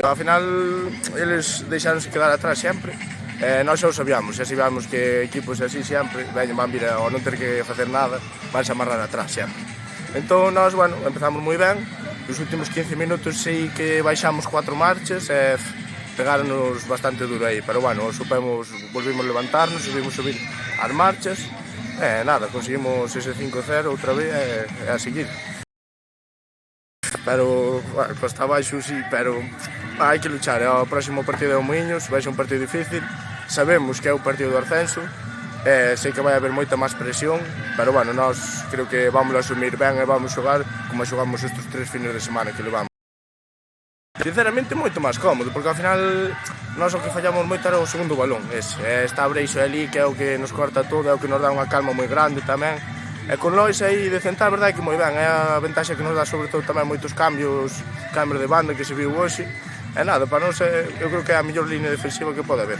Ao final, eles deixaronse quedar atrás sempre. Nós xa o sabíamos que equipos así sempre van vir ao non ter que facer nada, vanse amarrar atrás sempre. Entón, nós, bueno, empezamos moi ben. Nos últimos 15 minutos sei que baixamos 4 marchas e pegáronos bastante duro aí, pero bueno, volvimos levantarnos, subimos subir as marchas e nada, conseguimos ese 5-0 outra vez e a seguir. Pero, bueno, costa abaixo sí, pero hai que luchar. O próximo partido é o Moinhos, vai ser un partido difícil, sabemos que é o partido do ascenso, sei que vai haber moita máis presión, pero bueno, nós creo que vamos a asumir ben e vamos xogar como xogamos estes 3 fines de semana que levamos. Sinceramente, moito máis cómodo, porque ao final nós o que fallamos moito era o segundo balón, está Breixo ali, que é o que nos corta todo, é o que nos dá unha calma moi grande tamén. E con Lois aí de central, verdade que moi ben, é a ventaxa que nos dá sobre todo tamén moitos cambios de banda que se viu hoxe. E nada, para nós eu creo que é a mellor línea defensiva que pode haber.